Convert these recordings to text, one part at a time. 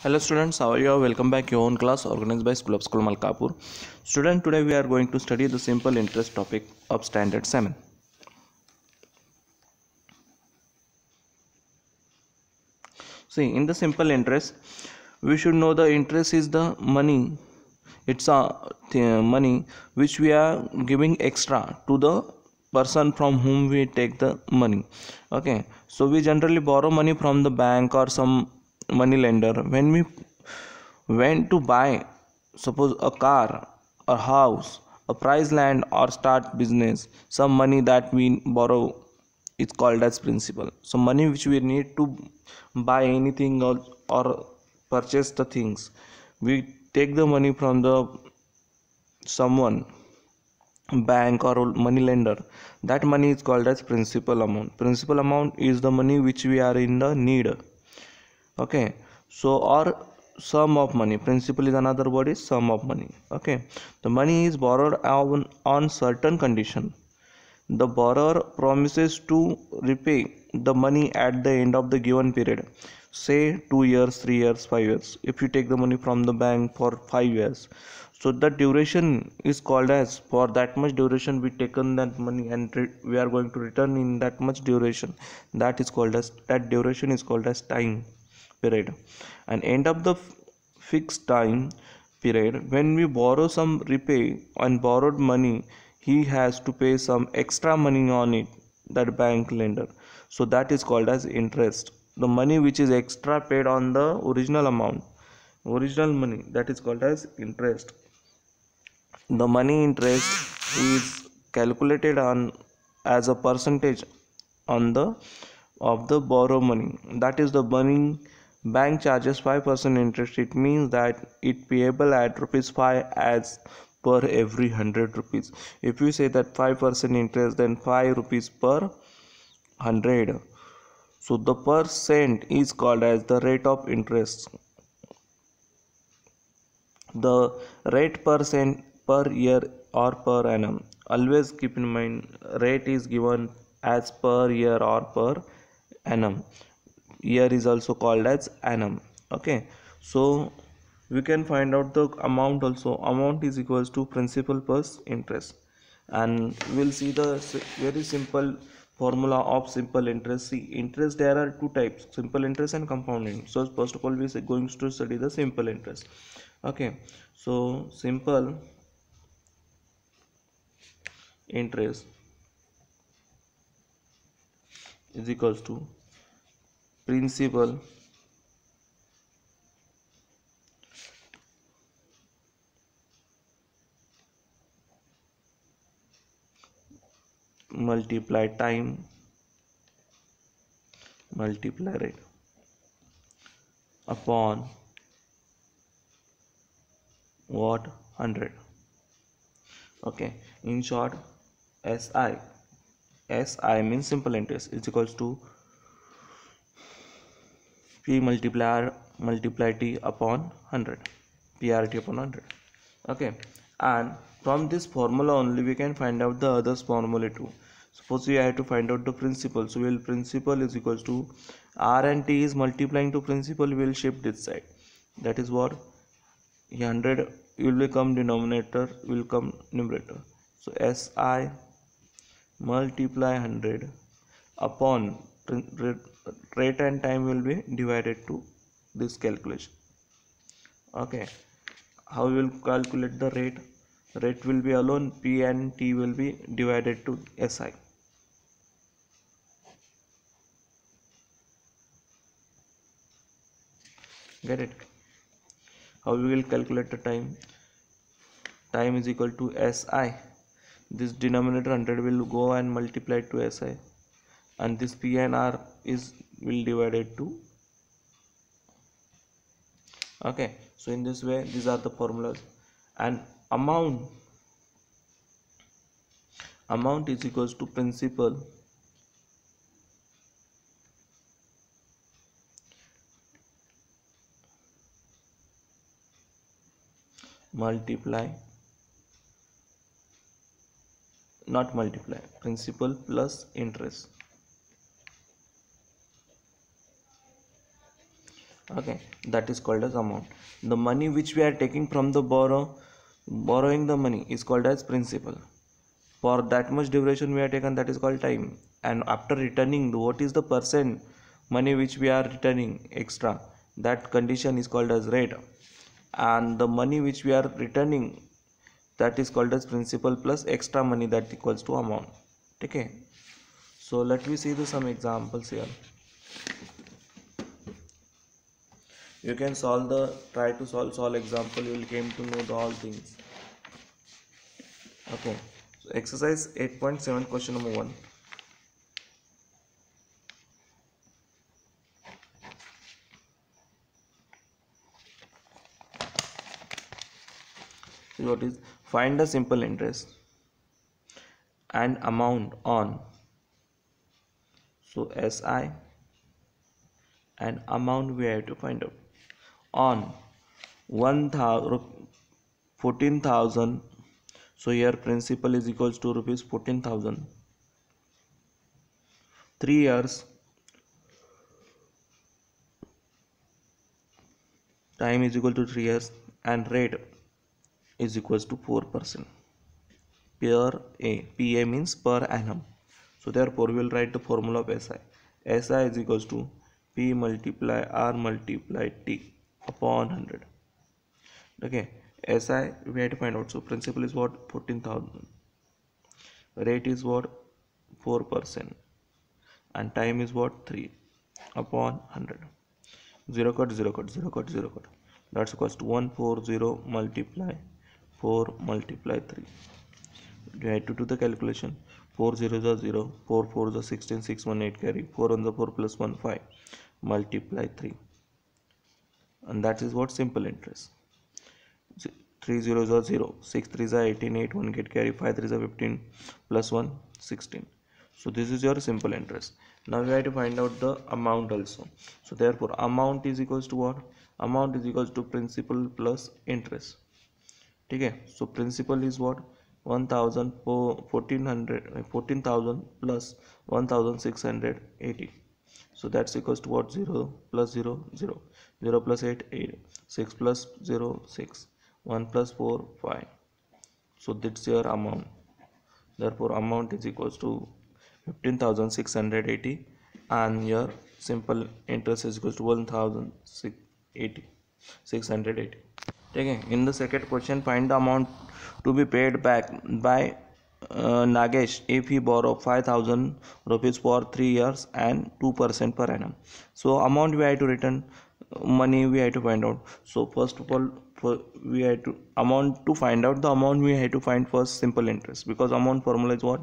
Hello students, how are you? Welcome back your own class organized by School of School Malkapur. Student, today we are going to study the simple interest topic of standard 7. See, in the simple interest, we should know the interest is the money. It's money which we are giving extra to the person from whom we take the money. Okay, so we generally borrow money from the bank or some money lender when we went to buy, suppose a car, a house, a prize land, or start business. Some money that we borrow is called as principal. So money which we need to buy anything or purchase the things, we take the money from the someone, bank or money lender. That money is called as principal amount. Principal amount is the money which we are in the need. Okay, so or sum of money. Principal is another word, is sum of money. Okay, the money is borrowed on certain condition. The borrower promises to repay the money at the end of the given period, say 2 years, 3 years, 5 years. If you take the money from the bank for 5 years, so the duration is called as, for that much duration we taken that money and we are going to return in that much duration. That is called as, that duration is called as time period. And end of the fixed time period, when we borrow some repay on borrowed money, he has to pay some extra money on it, that bank lender. So that is called as interest. The money which is extra paid on the original amount, original money, that is called as interest. The money interest is calculated on as a percentage on the of the borrow money. That is, the money bank charges 5% interest. It means that it payable at rupees 5 as per every 100 rupees. If you say that 5% interest, then 5 rupees per 100. So the percent is called as the rate of interest. The rate percent per year or per annum. Always keep in mind, rate is given as per year or per annum. Year is also called as annum. Okay, so we can find out the amount also. Amount is equals to principal plus interest. And we'll see the very simple formula of simple interest. See, interest, there are two types, simple interest and compound interest. So first of all we are going to study the simple interest. Okay, so simple interest is equals to principal multiply time multiply rate upon what, 100. Okay, in short, SI means simple interest is equals to P multiply T upon 100, PRT upon 100. Okay, and from this formula only we can find out the others formula too. Suppose we have to find out the principal, so will principal is equals to R and T is multiplying to principal, we will shift this side. That is what, 100 will become denominator, will come numerator. So SI multiply 100 upon rate and time will be divided to this calculation. Okay, how we will calculate the rate? Rate will be alone, P and T will be divided to SI. Get it? How we will calculate the time? Time is equal to SI. This denominator 100 will go and multiply to SI, and this P and R is will divided to. Okay, so in this way these are the formulas. And amount is equals to principal multiply, not multiply, principal plus interest. Okay, that is called as amount. The money which we are taking from the borrowing the money is called as principal. For that much duration we are taken, that is called time. And after returning, what is the percent money which we are returning extra, that condition is called as rate. And the money which we are returning, that is called as principal plus extra money, that equals to amount. Okay, so let me see some examples here. You can try to solve example, you will came to know all things. Okay, so exercise 8.7, question number 1. So what is, find the simple interest and amount on, so SI and amount we have to find out on 14,000. So here principal is equals to rupees 14,000. 3 years, time is equal to 3 years, and rate is equals to 4% per A. PA means per annum. So therefore we will write the formula of SI. SI is equals to P multiply R multiply T upon 100. Okay, SI we have to find out. So principal is what, 14,000. Rate is what, 4%. And time is what, 3 upon 100. 0 cut 0 cut 0 cut 0 cut, that's equals to 140 multiply 4 multiply 3. You have to do the calculation. 4 zeros are 0, 4 fours are 16, 6 1 8 carry, 4 on the 4 plus 1 5 multiply 3, and that is what simple interest. 3 zeros are 0, 6 threes are 18, 8 1 get carry, 5 threes are 15 plus 1 16. So this is your simple interest. Now we have to find out the amount also. So therefore amount is equals to what, amount is equals to principal plus interest. Okay, so principal is what, 14,000 plus 1,680. So that's equals to what, 0 plus 0 0, 0 plus 8 8, 6 plus 0 6, 1 plus 4 5. So that's your amount. Therefore amount is equals to 15,680, and your simple interest is equals to 1,680. Okay, in the second question, find the amount to be paid back by Nagesh if he borrow 5,000 rupees for 3 years and 2% per annum. So amount we have to return, money we have to find out. So first of all, we have to amount, to find out the amount we have to find first simple interest, because amount formula is what,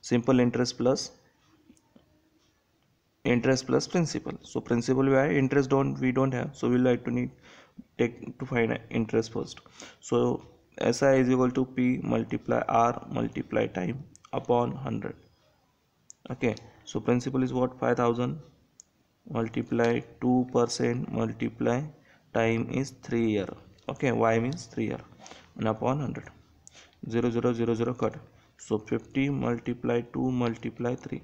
simple interest plus principal. So principal we have, interest we don't have, so we'll like to take to find interest first. So SI is equal to P multiply R multiply time upon 100. Okay, so principal is what, 5,000 multiply 2% multiply time is 3 year. Okay, Y means 3 year, and upon 100. 0 0 0 0 cut. So 50 multiply 2 multiply 3,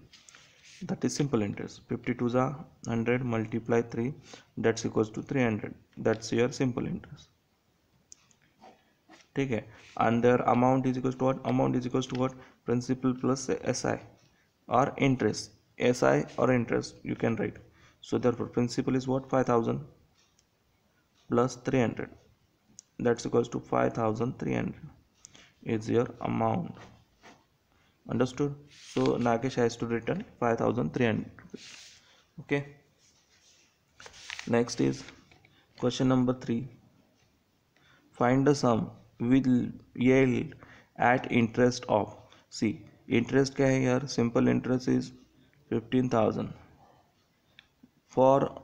that is simple interest. 52 is 100 multiply 3, that's equals to 300. That's your simple interest. Okay, and their amount is equals to what, amount is equals to what, principal plus SI or interest. SI or interest you can write. So therefore principal is what, 5,000 plus 300, that's equals to 5,300 is your amount. Understood? So Nagesh has to return 5,300. Okay, next is question number 3. Find the sum will yield at interest of, see interest क्या है यार, simple interest is 15,000 for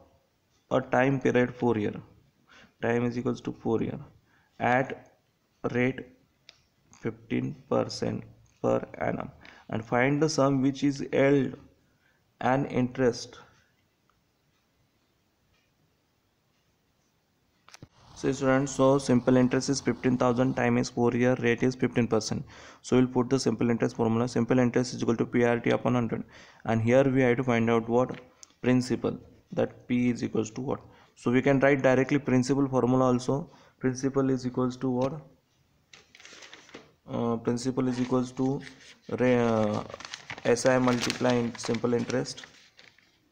a time period 4 year. Time is equals to 4 year at rate 15% per annum, and find the sum which is yield and interest. So students, so simple interest is 15,000, time is 4 year, rate is 15%. So we'll put the simple interest formula. Simple interest is equal to PRT upon 100, and here we have to find out what, principal, that P is equals to what, So we can write directly principal formula also. Principal is equals to what? Principal is equals to SI multiply in simple interest.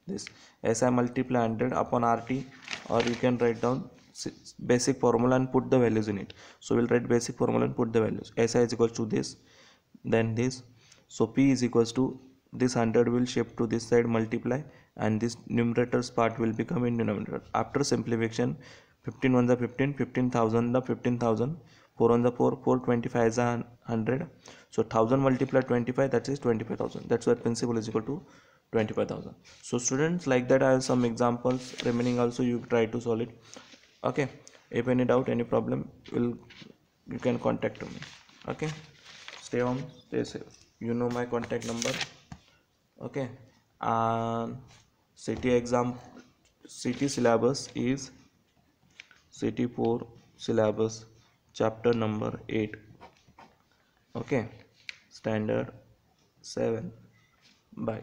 This SI multiply 100 upon RT, or you can write down basic formula and put the values in it. So we'll write basic formula and put the values. SI is equals to this, then this. So P is equals to this 100 will shift to this side, multiply, and this numerator's part will become in denominator. After simplification, 15 1 the 15, 15,000 the 15,000, 4 on the 4, 425 is a 100. So 1000 multiplied 25, that is 25,000. That's why principal is equal to 25,000. So students, like that I have some examples remaining also, you try to solve it. Okay, if any doubt, any problem, you can contact me. Okay, stay home, stay safe. You know my contact number. Okay, and city exam, city syllabus is city 4 syllabus, chapter number 8. Okay, standard 7. Bye.